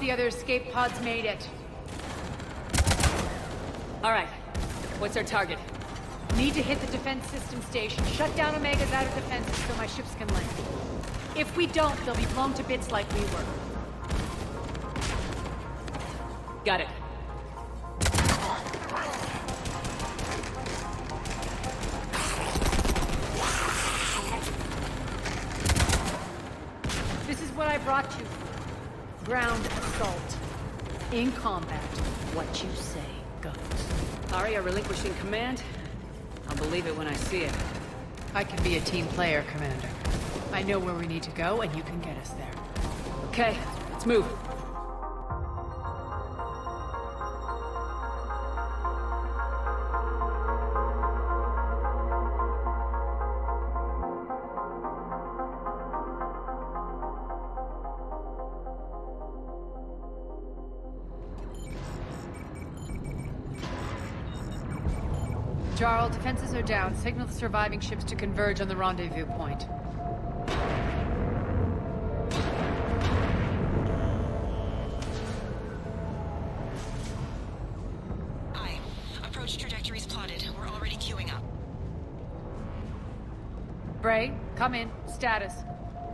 the other escape pods made it. Alright. What's our target? Need to hit the defense system station. Shut down Omega's outer defenses so my ships can land. If we don't, they'll be blown to bits like we were. Got it. This is what I brought you for. Ground assault. In combat, what you say goes. Aria relinquishing command? I'll believe it when I see it. I can be a team player, Commander. I know where we need to go, and you can get us there. Okay, let's move. Jarl, defenses are down. Signal the surviving ships to converge on the rendezvous point. Aye. Approach trajectories plotted. We're already queuing up. Bray, come in. Status.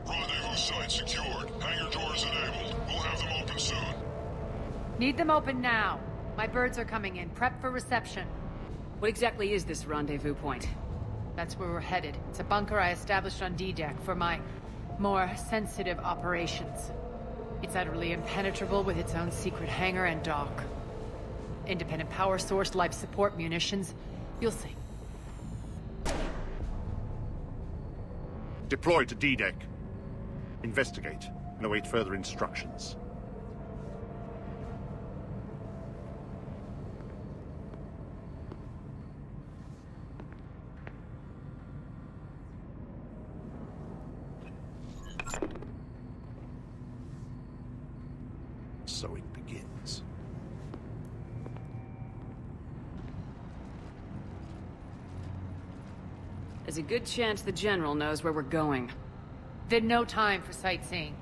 Rendezvous site secured. Hangar doors enabled. We'll have them open soon. Need them open now. My birds are coming in. Prep for reception. What exactly is this rendezvous point? That's where we're headed. It's a bunker I established on D-Deck for my more sensitive operations. It's utterly impenetrable with its own secret hangar and dock. Independent power source, life support, munitions. You'll see. Deploy to D-Deck. Investigate and await further instructions. So it begins. There's a good chance the General knows where we're going. Then no time for sightseeing.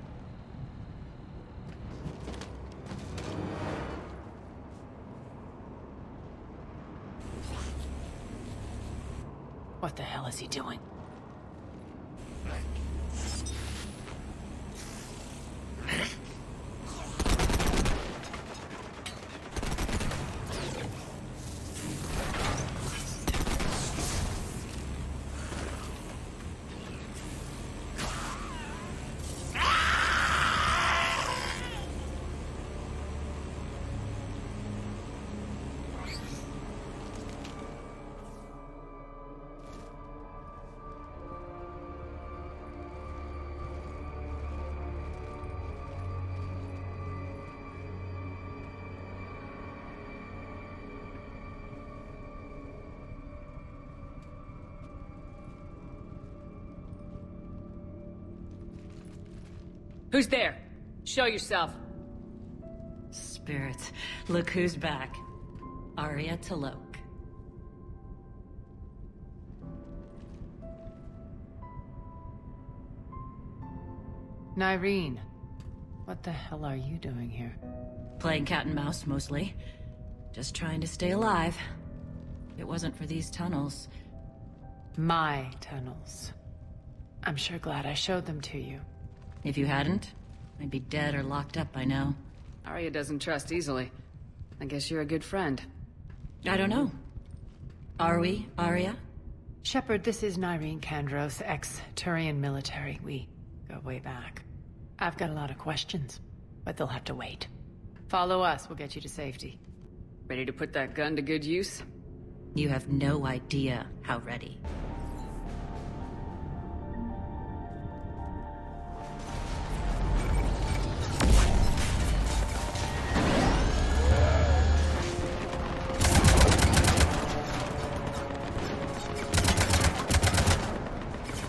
What the hell is he doing? Who's there? Show yourself. Spirits, look who's back. Aria Talok. Nyreen, what the hell are you doing here? Playing cat and mouse, mostly. Just trying to stay alive. If it wasn't for these tunnels. My tunnels. I'm sure glad I showed them to you. If you hadn't, I'd be dead or locked up by now. Aria doesn't trust easily. I guess you're a good friend. I don't know. Are we, Aria? Shepard, this is Nyreen Kandros, ex-Turian military. We go way back. I've got a lot of questions, but they'll have to wait. Follow us, we'll get you to safety. Ready to put that gun to good use? You have no idea how ready.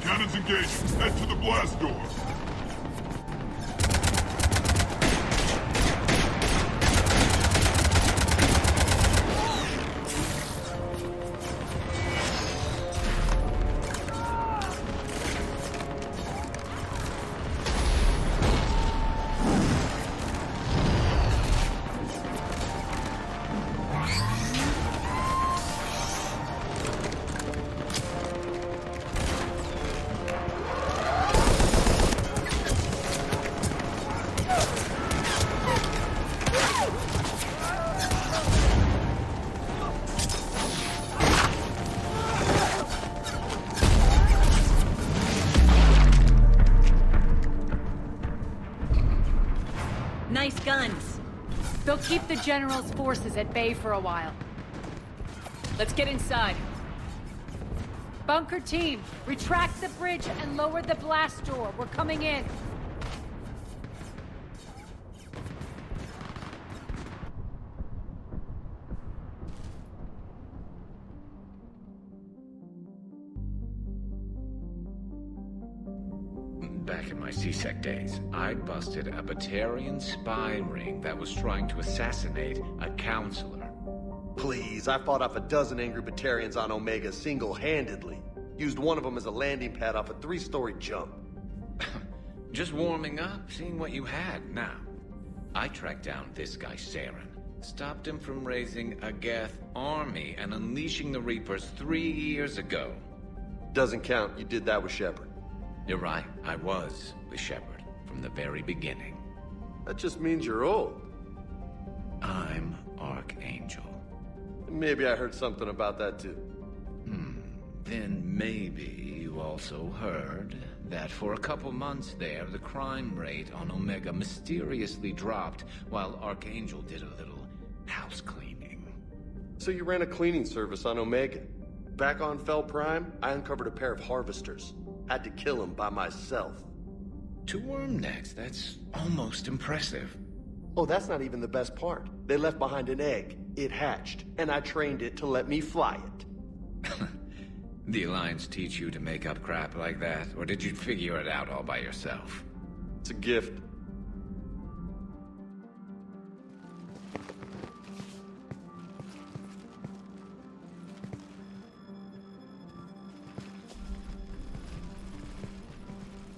Cannons engaged. Head to the blast door. General's forces at bay for a while. Let's get inside. Bunker team, retract the bridge and lower the blast door. We're coming in. Back in my C-Sec days, I busted a Batarian spy ring that was trying to assassinate a counselor. Please, I fought off a dozen angry Batarians on Omega single-handedly. Used one of them as a landing pad off a 3-story jump. Just warming up, seeing what you had. Now, I tracked down this guy, Saren. Stopped him from raising a Geth army and unleashing the Reapers 3 years ago. Doesn't count. You did that with Shepard. You're right, I was with Shepard from the very beginning. That just means you're old. I'm Archangel. Maybe I heard something about that too. Then maybe you also heard that for a couple months there, the crime rate on Omega mysteriously dropped while Archangel did a little house cleaning. So you ran a cleaning service on Omega. Back on Fel Prime, I uncovered a pair of harvesters. Had to kill them by myself. 2 worm necks, that's almost impressive. Oh, that's not even the best part. They left behind an egg. It hatched, and I trained it to let me fly it. The Alliance teach you to make up crap like that, or did you figure it out all by yourself? It's a gift.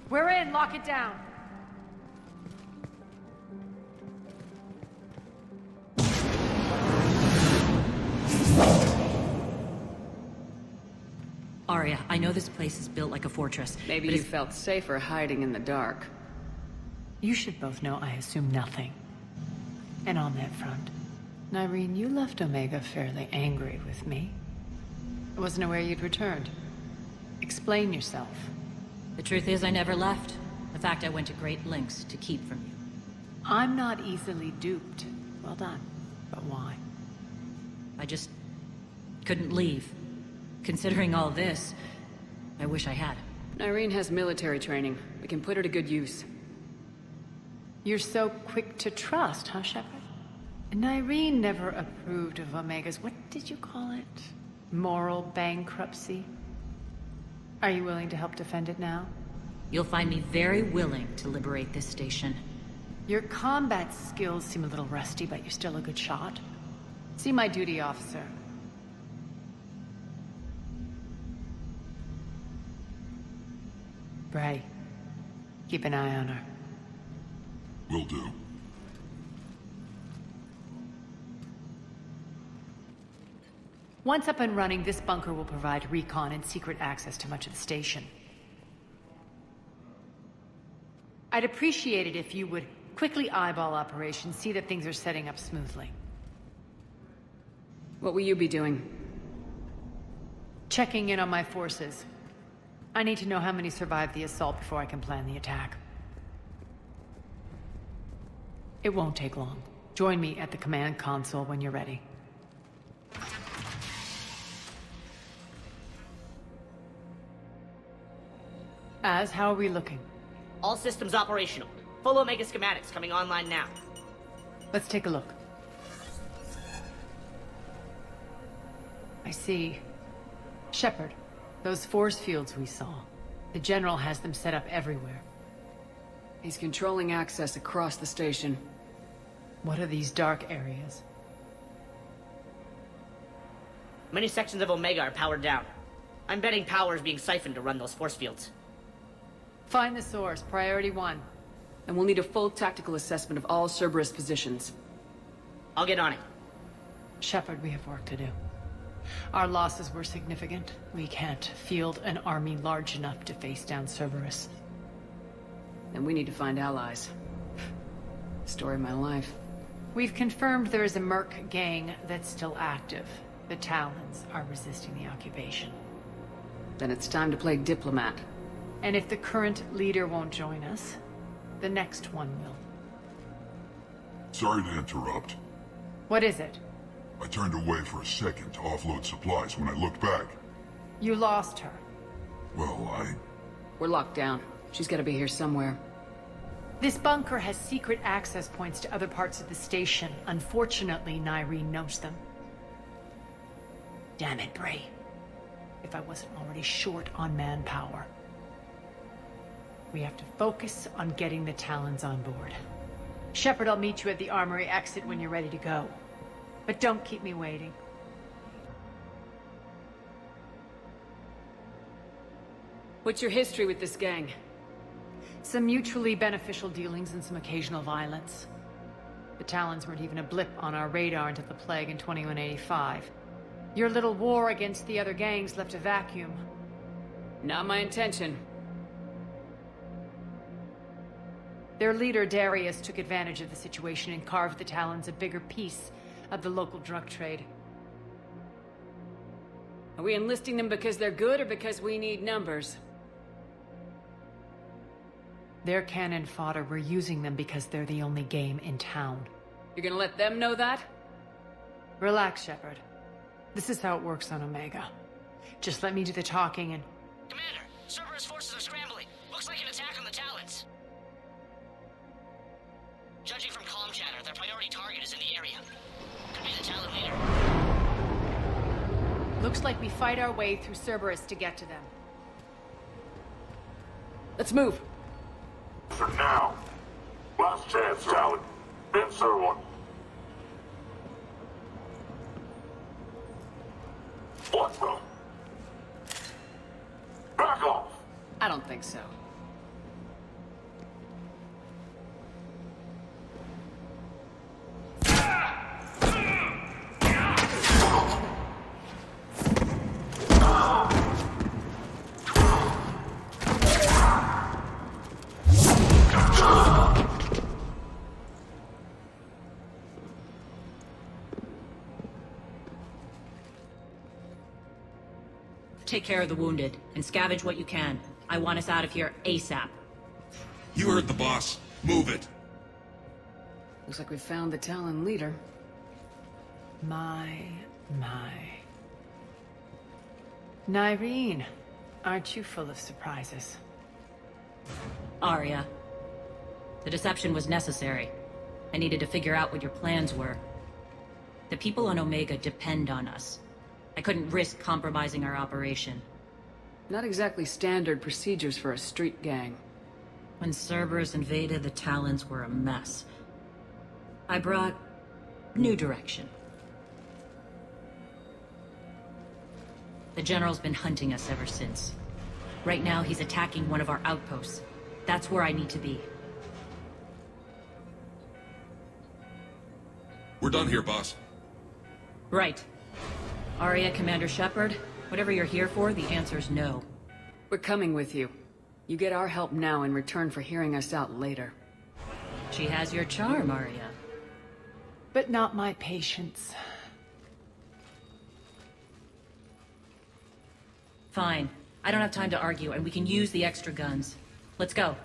We're in, lock it down. Aria, I know this place is built like a fortress. Maybe but you felt safer hiding in the dark. You should both know I assume nothing. And on that front, Nyreen, you left Omega fairly angry with me. I wasn't aware you'd returned. Explain yourself. The truth is I never left. In fact, I went to great lengths to keep from you. I'm not easily duped. Well done. But why? I just couldn't leave. Considering all this, I wish I had. Irene has military training. We can put her to good use. You're so quick to trust, huh, Shepard? Nyreen never approved of Omega's, what did you call it? Moral bankruptcy? Are you willing to help defend it now? You'll find me very willing to liberate this station. Your combat skills seem a little rusty, but you're still a good shot. See my duty officer. Bray, keep an eye on her. Will do. Once up and running, this bunker will provide recon and secret access to much of the station. I'd appreciate it if you would quickly eyeball operations, see that things are setting up smoothly. What will you be doing? Checking in on my forces. I need to know how many survived the assault before I can plan the attack. It won't take long. Join me at the command console when you're ready. How are we looking? All systems operational. Full Omega schematics coming online now. Let's take a look. I see. Shepard, those force fields we saw. The General has them set up everywhere. He's controlling access across the station. What are these dark areas? Many sections of Omega are powered down. I'm betting power is being siphoned to run those force fields. Find the source, priority 1. And we'll need a full tactical assessment of all Cerberus positions. I'll get on it. Shepard, we have work to do. Our losses were significant. We can't field an army large enough to face down Cerberus. And we need to find allies. Story of my life. We've confirmed there is a Merc gang that's still active. The Talons are resisting the occupation. Then it's time to play diplomat. And if the current leader won't join us, the next one will. Sorry to interrupt. What is it? I turned away for a second to offload supplies. When I looked back, You lost her. well, We're locked down. She's gotta be here somewhere. This bunker has secret access points to other parts of the station. Unfortunately, Nyreen knows them. Damn it, Bray. If I wasn't already short on manpower. We have to focus on getting the Talons on board. Shepard, I'll meet you at the armory exit when you're ready to go. But don't keep me waiting. What's your history with this gang? Some mutually beneficial dealings and some occasional violence. The Talons weren't even a blip on our radar until the plague in 2185. Your little war against the other gangs left a vacuum. Not my intention. Their leader, Darius, took advantage of the situation and carved the Talons a bigger piece of the local drug trade. Are we enlisting them because they're good or because we need numbers? They're cannon fodder. We're using them because they're the only game in town. You're gonna let them know that? Relax, Shepard. This is how it works on Omega. Just let me do the talking and... Commander, Cerberus forces are scrambling. Looks like an attack on the Talons. Judging from comm chatter, their priority target is in the area. Could be the Talon leader. Looks like we fight our way through Cerberus to get to them. Let's move. for now. Last chance, Talon. Answer one. What the? Back off! I don't think so. Take care of the wounded, and scavenge what you can. I want us out of here ASAP. You heard the boss. Move it. Looks like we found the Talon leader. My. Nyreen, aren't you full of surprises? Aria. The deception was necessary. I needed to figure out what your plans were. The people on Omega depend on us. I couldn't risk compromising our operation. Not exactly standard procedures for a street gang. When Cerberus invaded, the Talons were a mess. I brought new direction. The General's been hunting us ever since. Right now, he's attacking one of our outposts. That's where I need to be. We're done here, boss. Right. Aria, Commander Shepard, whatever you're here for, the answer's no. We're coming with you. You get our help now in return for hearing us out later. She has your charm, Aria. But not my patience. Fine. I don't have time to argue, and we can use the extra guns. Let's go.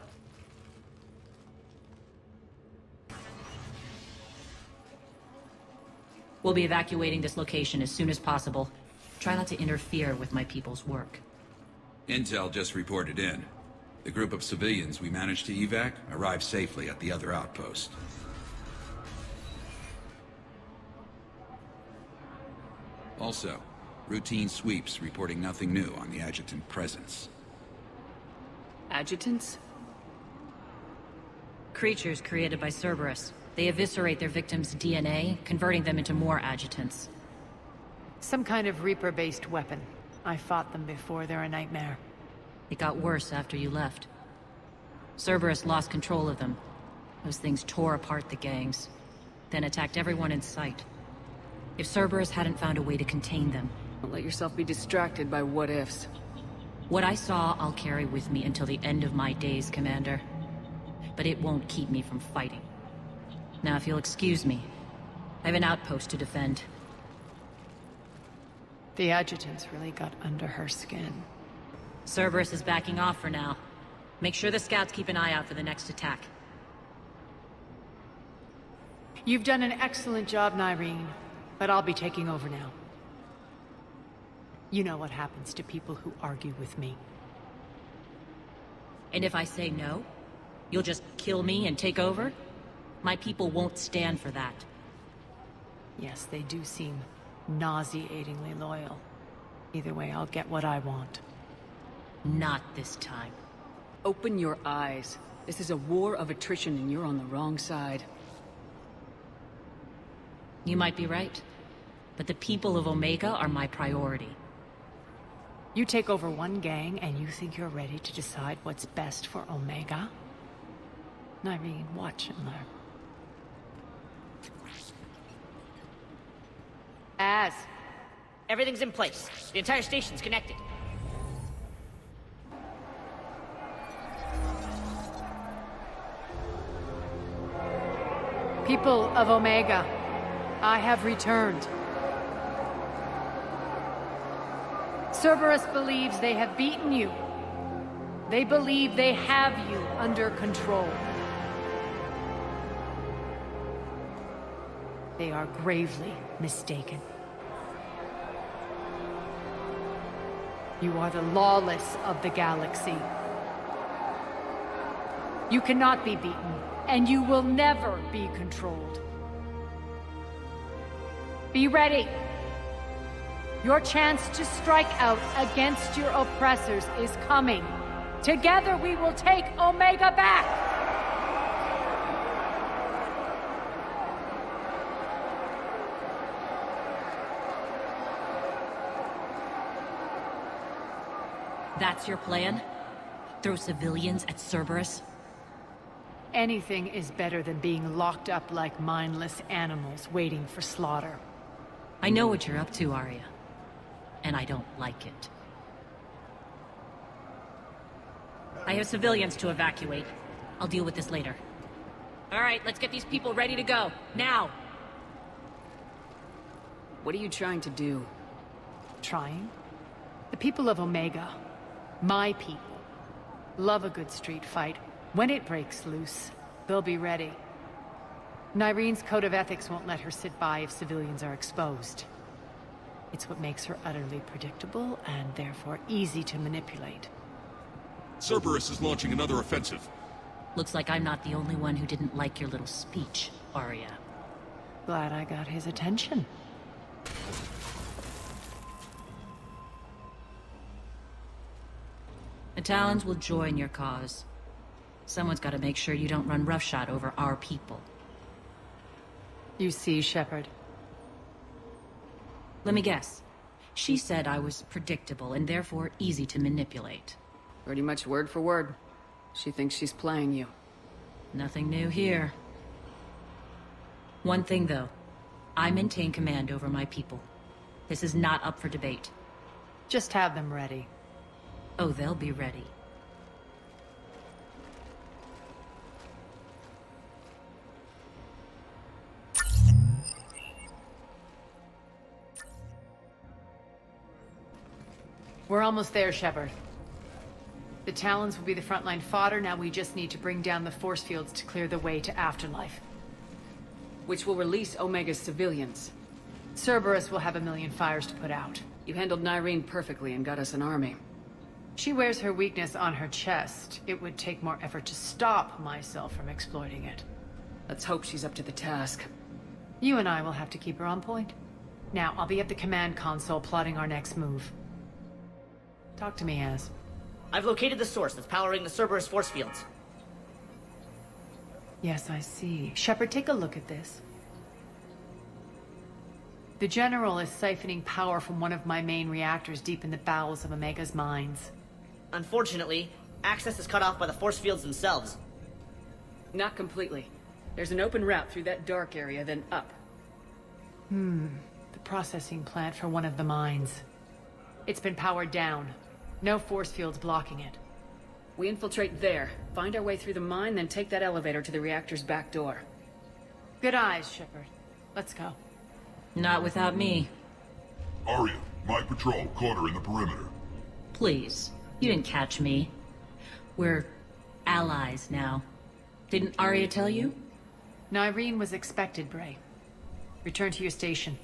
We'll be evacuating this location as soon as possible. Try not to interfere with my people's work. Intel just reported in. The group of civilians we managed to evac arrived safely at the other outpost. Also, routine sweeps reporting nothing new on the adjutant presence. Adjutants? Creatures created by Cerberus. They eviscerate their victims' DNA, converting them into more adjutants. Some kind of Reaper-based weapon. I fought them before, they're a nightmare. It got worse after you left. Cerberus lost control of them. Those things tore apart the gangs, then attacked everyone in sight. If Cerberus hadn't found a way to contain them... Don't let yourself be distracted by what-ifs. What I saw, I'll carry with me until the end of my days, Commander. But it won't keep me from fighting. Now, if you'll excuse me, I have an outpost to defend. The adjutants really got under her skin. Cerberus is backing off for now. Make sure the scouts keep an eye out for the next attack. You've done an excellent job, Nyreen, but I'll be taking over now. You know what happens to people who argue with me. And if I say no, you'll just kill me and take over? My people won't stand for that. Yes, they do seem nauseatingly loyal. Either way, I'll get what I want. Not this time. Open your eyes. This is a war of attrition and you're on the wrong side. You might be right, but the people of Omega are my priority. You take over one gang and you think you're ready to decide what's best for Omega? Nyreen, watch and learn. Everything's in place. The entire station's connected. People of Omega, I have returned. Cerberus believes they have beaten you. They believe they have you under control. They are gravely mistaken. You are the lawless of the galaxy. You cannot be beaten, and you will never be controlled. Be ready. Your chance to strike out against your oppressors is coming. Together we will take Omega back! That's your plan? Throw civilians at Cerberus? Anything is better than being locked up like mindless animals waiting for slaughter. I know what you're up to, Aria. And I don't like it. I have civilians to evacuate. I'll deal with this later. All right, let's get these people ready to go. Now! What are you trying to do? Trying? The people of Omega, my people, love a good street fight. When it breaks loose, they'll be ready. Nyreen's code of ethics won't let her sit by if civilians are exposed. It's what makes her utterly predictable and therefore easy to manipulate. Cerberus is launching another offensive. Looks like I'm not the only one who didn't like your little speech, Aria. Glad I got his attention. The Talons will join your cause. Someone's got to make sure you don't run roughshod over our people. You see, Shepard. Let me guess. She said I was predictable and therefore easy to manipulate. Pretty much word for word. She thinks she's playing you. Nothing new here. One thing, though. I maintain command over my people. This is not up for debate. Just have them ready. Oh, they'll be ready. We're almost there, Shepard. The Talons will be the frontline fodder, now we just need to bring down the force fields to clear the way to Afterlife. Which will release Omega's civilians. Cerberus will have a million fires to put out. You handled Nyreen perfectly and got us an army. She wears her weakness on her chest. It would take more effort to stop myself from exploiting it. Let's hope she's up to the task. You and I will have to keep her on point. Now, I'll be at the command console plotting our next move. Talk to me, Az. I've located the source that's powering the Cerberus force fields. Yes, I see. Shepard, take a look at this. The General is siphoning power from one of my main reactors deep in the bowels of Omega's mines. Unfortunately, access is cut off by the force fields themselves. Not completely. There's an open route through that dark area, then up. The processing plant for one of the mines. It's been powered down. No force fields blocking it. We infiltrate there, find our way through the mine, then take that elevator to the reactor's back door. Good eyes, Shepard. Let's go. Not without me. Aria, my patrol caught her in the perimeter. Please. You didn't catch me. We're allies now. Didn't Aria tell you? Nyreen was expected, Bray. Return to your station.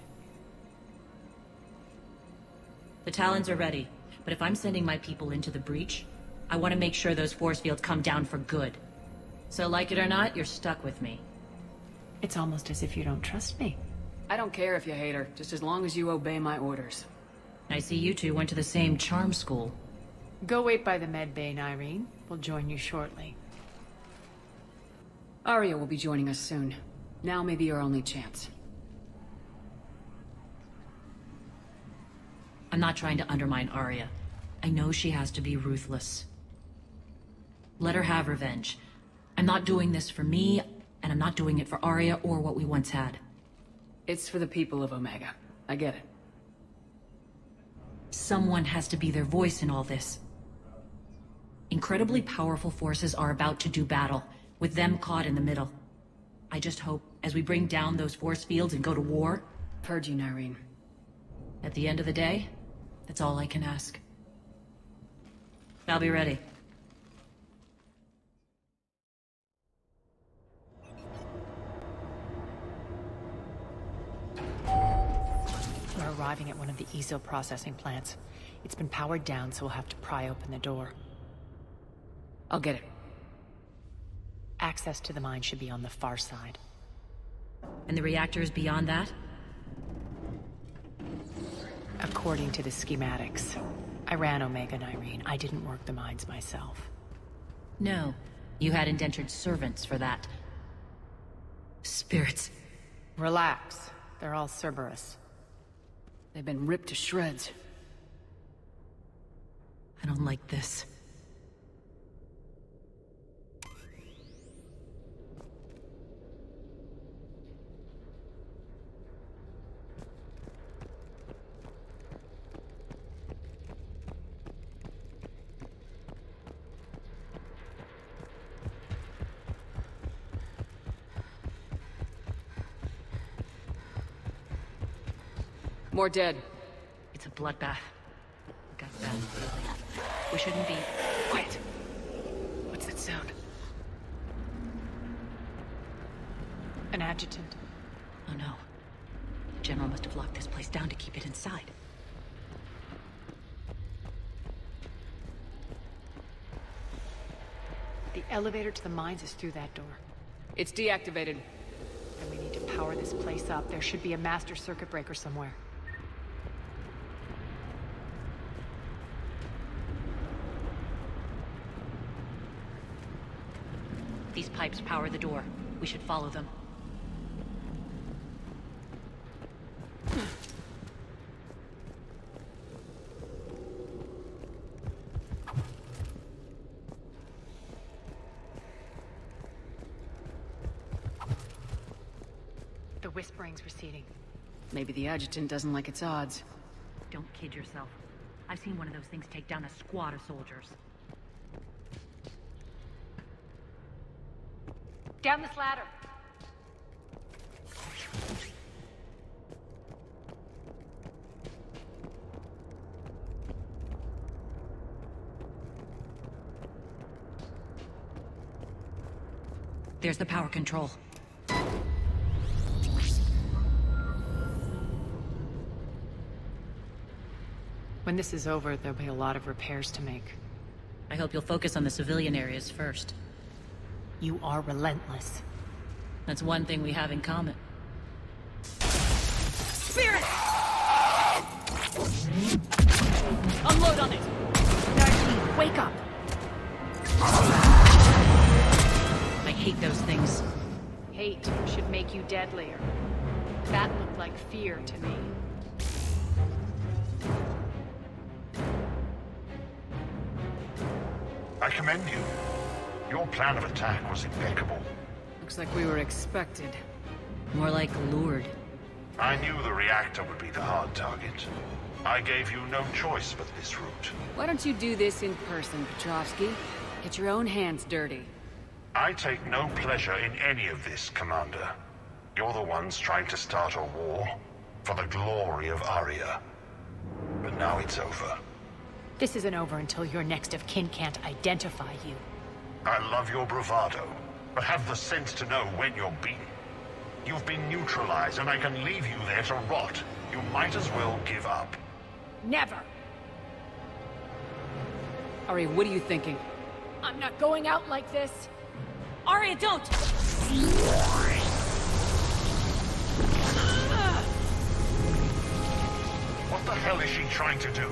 The Talons are ready, but if I'm sending my people into the breach, I want to make sure those force fields come down for good. So like it or not, you're stuck with me. It's almost as if you don't trust me. I don't care if you hate her, just as long as you obey my orders. I see you two went to the same charm school. Go wait by the med bay, Nyreen. We'll join you shortly. Aria will be joining us soon. Now may be your only chance. I'm not trying to undermine Aria. I know she has to be ruthless. Let her have revenge. I'm not doing this for me, and I'm not doing it for Aria or what we once had. It's for the people of Omega. I get it. Someone has to be their voice in all this. Incredibly powerful forces are about to do battle, with them caught in the middle. I just hope, as we bring down those force fields and go to war... Heard you, Nyreen. At the end of the day, that's all I can ask. I'll be ready. We're arriving at one of the ESO processing plants. It's been powered down, so we'll have to pry open the door. I'll get it. Access to the mine should be on the far side. And the reactors beyond that? According to the schematics. I ran Omega, Nyreen. I didn't work the mines myself. No. You had indentured servants for that. Spirits. Relax. They're all Cerberus. They've been ripped to shreds. I don't like this. More dead. It's a bloodbath. Got that feeling. We shouldn't be... Quiet! What's that sound? An adjutant. Oh no. The General must have locked this place down to keep it inside. The elevator to the mines is through that door. It's deactivated. Then we need to power this place up. There should be a master circuit breaker somewhere. These pipes power the door. We should follow them. The whispering's receding. Maybe the adjutant doesn't like its odds. Don't kid yourself. I've seen one of those things take down a squad of soldiers. Down this ladder! There's the power control. When this is over, there'll be a lot of repairs to make. I hope you'll focus on the civilian areas first. You are relentless. That's one thing we have in common. Spirit! Unload on it! Nyreen, wake up! I hate those things. Hate should make you deadlier. That looked like fear to me. I commend you. Your plan of attack was impeccable. Looks like we were expected. More like lured. I knew the reactor would be the hard target. I gave you no choice but this route. Why don't you do this in person, Petrovsky? Get your own hands dirty. I take no pleasure in any of this, Commander. You're the ones trying to start a war for the glory of Aria. But now it's over. This isn't over until your next of kin can't identify you. I love your bravado, but have the sense to know when you're beaten. You've been neutralized, and I can leave you there to rot. You might as well give up. Never! Aria, what are you thinking? I'm not going out like this! Aria, don't! What the hell is she trying to do?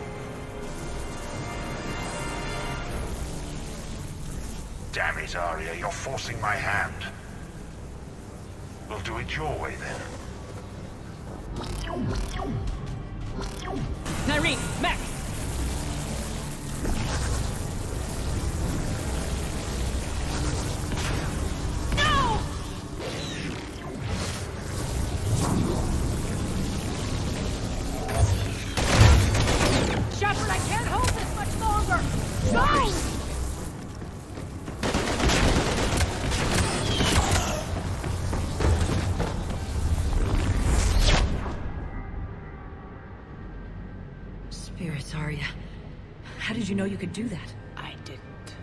Damn it, Aria, you're forcing my hand. We'll do it your way, then. Nyreen, Max! No! Shepard, I can't hold this much longer! Go! Spirits, Aria. How did you know you could do that? I didn't.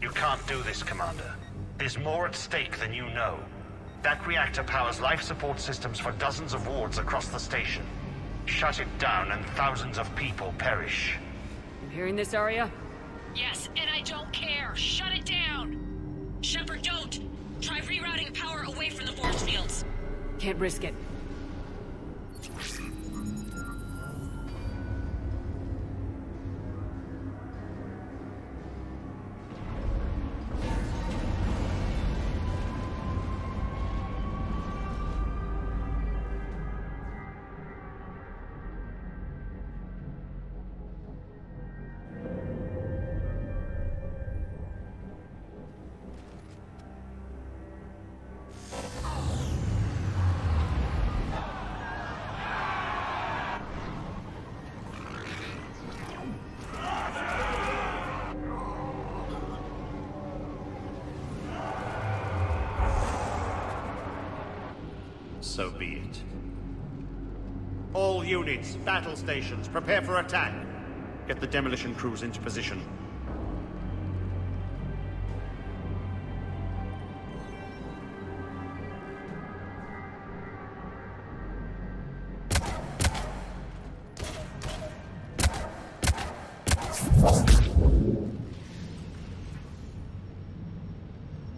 You can't do this, Commander. There's more at stake than you know. That reactor powers life support systems for dozens of wards across the station. Shut it down and thousands of people perish. You hearing this, Aria? Yes, and I don't care. Shut it down. Shepard, don't. Try rerouting power away from the force fields. Can't risk it. So be it. All units, battle stations, prepare for attack. Get the demolition crews into position.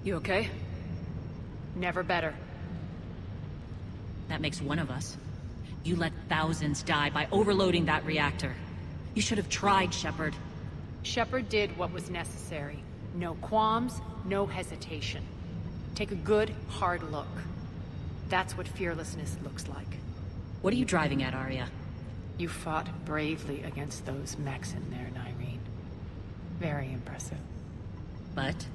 You okay? Never better. That makes one of us. You let thousands die by overloading that reactor. You should have tried, Shepard. Shepard did what was necessary. No qualms, no hesitation. Take a good, hard look. That's what fearlessness looks like. What are you driving at, Aria? You fought bravely against those mechs in there, Nyreen. Very impressive. But?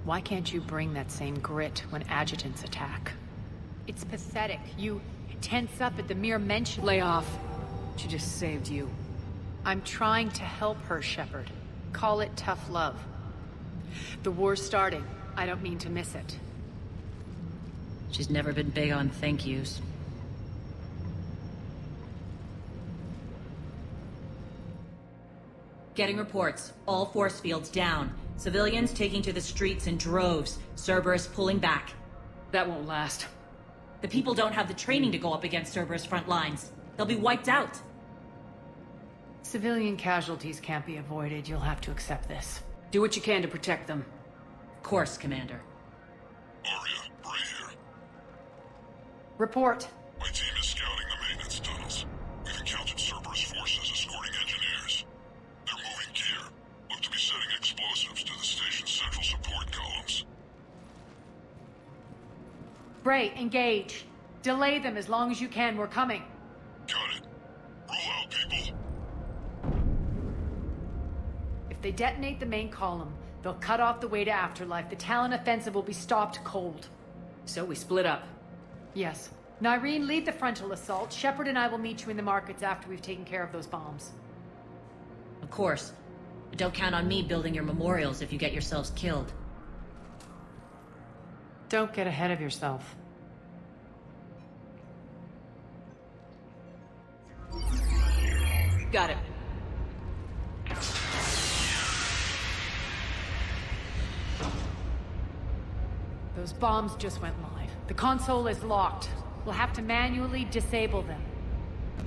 Why can't you bring that same grit when adjutants attack? It's pathetic. You tense up at the mere mention. Lay off. She just saved you. I'm trying to help her, Shepard. Call it tough love. The war's starting. I don't mean to miss it. She's never been big on thank yous. Getting reports. All force fields down. Civilians taking to the streets in droves. Cerberus pulling back. That won't last. The people don't have the training to go up against Cerberus front lines. They'll be wiped out. Civilian casualties can't be avoided. You'll have to accept this. Do what you can to protect them. Of course, Commander. Aria, Bray here. Report. My team is scouting the maintenance tunnels. We've encountered Cerberus forces escorting engineers. They're moving gear. Look to be setting explosives to the station's central support columns. Bray, engage. Delay them as long as you can. We're coming. Got it. Roll out, people. If they detonate the main column, they'll cut off the way to Afterlife. The Talon offensive will be stopped cold. So we split up. Yes. Nyreen, lead the frontal assault. Shepard and I will meet you in the markets after we've taken care of those bombs. Of course. But don't count on me building your memorials if you get yourselves killed. Don't get ahead of yourself. Got it. Those bombs just went live. The console is locked. We'll have to manually disable them.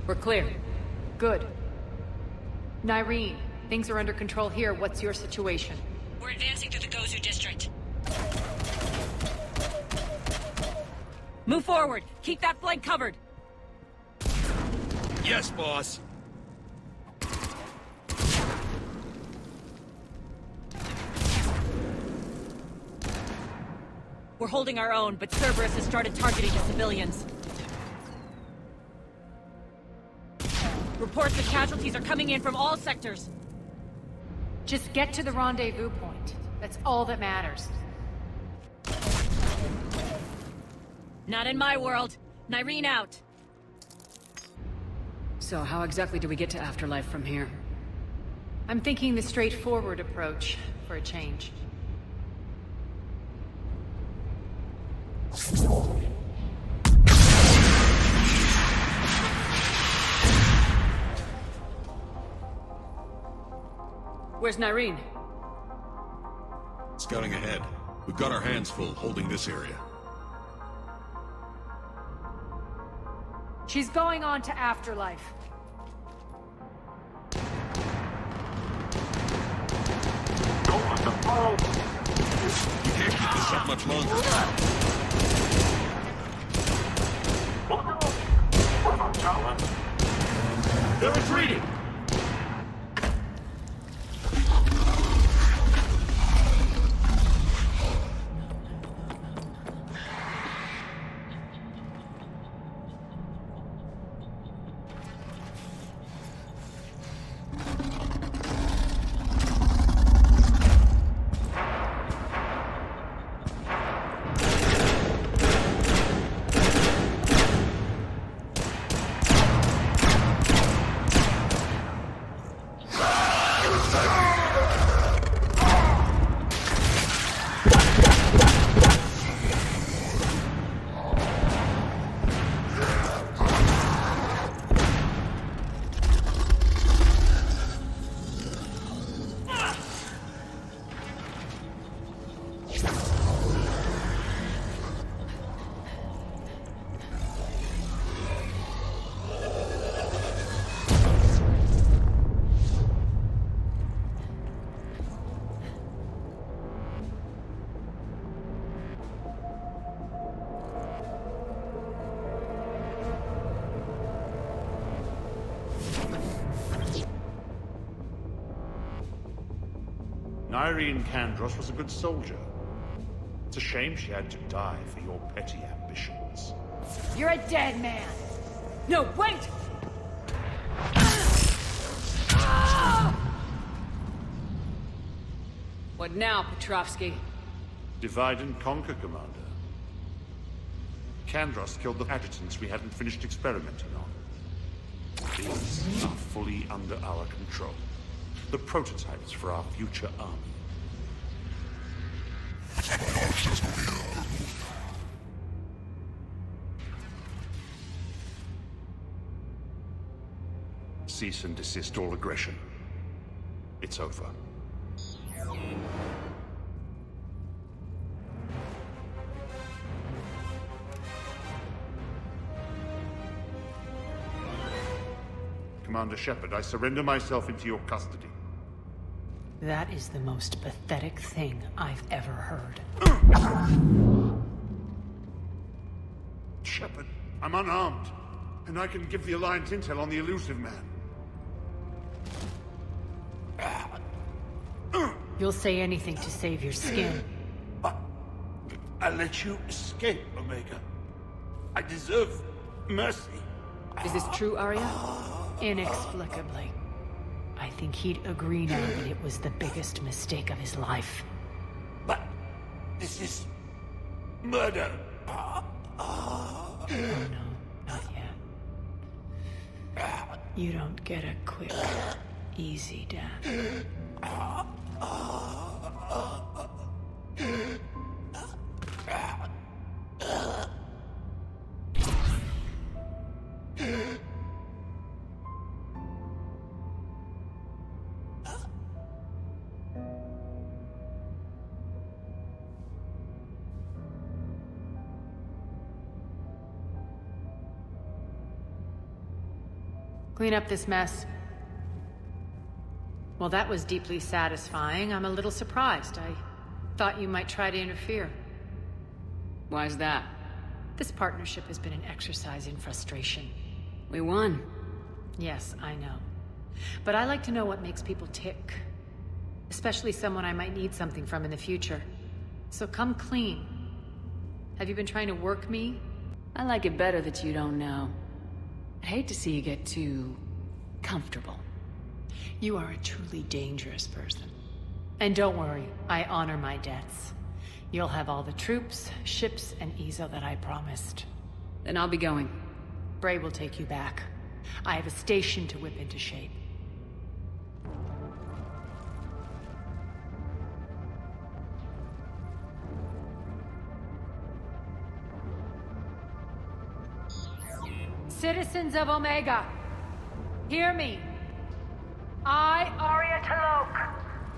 We're clear. Good. Nyreen, things are under control here. What's your situation? We're advancing through the Gozu district. Move forward! Keep that flank covered! Yes, boss. We're holding our own, but Cerberus has started targeting the civilians. Reports of casualties are coming in from all sectors. Just get to the rendezvous point. That's all that matters. Not in my world. Nyreen out. So how exactly do we get to Afterlife from here? I'm thinking the straightforward approach, for a change. Where's Nyreen? Scouting ahead. We've got our hands full holding this area. She's going on to Afterlife. We can't keep this up much longer. They're retreating! Irene Kandros was a good soldier. It's a shame she had to die for your petty ambitions. You're a dead man! No, wait! What now, Petrovsky? Divide and conquer, Commander. Kandros killed the adjutants we hadn't finished experimenting on. These are fully under our control. The prototypes for our future army. Cease and desist all aggression. It's over. Commander Shepard, I surrender myself into your custody. That is the most pathetic thing I've ever heard. Shepard, I'm unarmed, and I can give the Alliance intel on the elusive man. You'll say anything to save your skin. I let you escape, Omega. I deserve mercy. Is this true, Aria? Inexplicably. I think he'd agree now that it was the biggest mistake of his life. But this is murder. Oh no, not yet. You don't get a quick, easy death. Clean up this mess. Well, that was deeply satisfying. I'm a little surprised. I thought you might try to interfere. Why's that? This partnership has been an exercise in frustration. We won. Yes, I know. But I like to know what makes people tick. Especially someone I might need something from in the future. So come clean. Have you been trying to work me? I like it better that you don't know. I'd hate to see you get too comfortable. You are a truly dangerous person. And don't worry, I honor my debts. You'll have all the troops, ships, and Ezo that I promised. Then I'll be going. Bray will take you back. I have a station to whip into shape. Citizens of Omega, hear me. I, Aria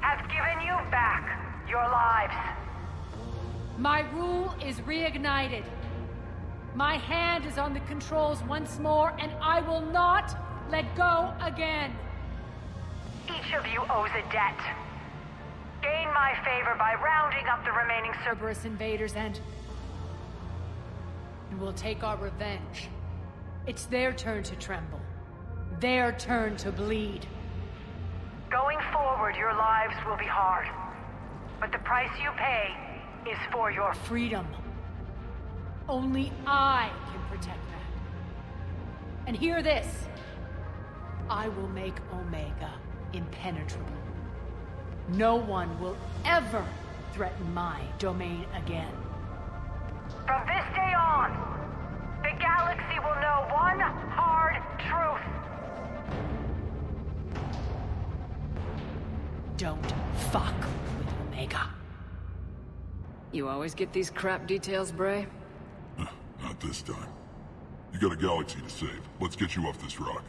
have given you back your lives. My rule is reignited. My hand is on the controls once more, and I will not let go again. Each of you owes a debt. Gain my favor by rounding up the remaining Cerberus invaders and we'll take our revenge. It's their turn to tremble. Their turn to bleed. Going forward, your lives will be hard. But the price you pay is for your freedom. Only I can protect that. And hear this. I will make Omega impenetrable. No one will ever threaten my domain again. From this day on, the galaxy will know one hard truth. Don't fuck with Omega. You always get these crap details, Bray? Not this time. You got a galaxy to save. Let's get you off this rock.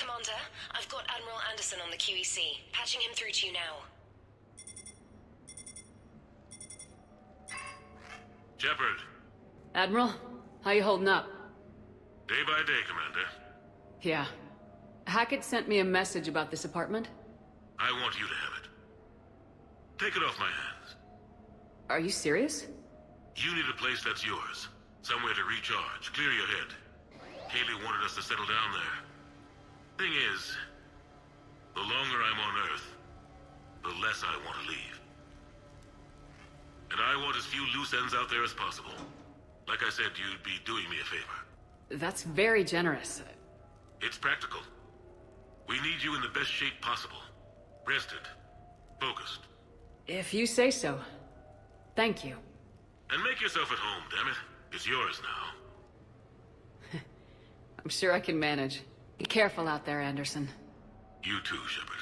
Commander, I've got Admiral Anderson on the QEC. Patching him through to you now. Shepard. Admiral, how you holding up? Day by day, Commander. Yeah. Hackett sent me a message about this apartment. I want you to have it. Take it off my hands. Are you serious? You need a place that's yours. Somewhere to recharge, clear your head. Kaylee wanted us to settle down there. Thing is, the longer I'm on Earth, the less I want to leave. And I want as few loose ends out there as possible. Like I said, you'd be doing me a favor. That's very generous. It's practical. We need you in the best shape possible. Rested. Focused. If you say so. Thank you. And make yourself at home, damn it. It's yours now. I'm sure I can manage. Be careful out there, Anderson. You too, Shepard.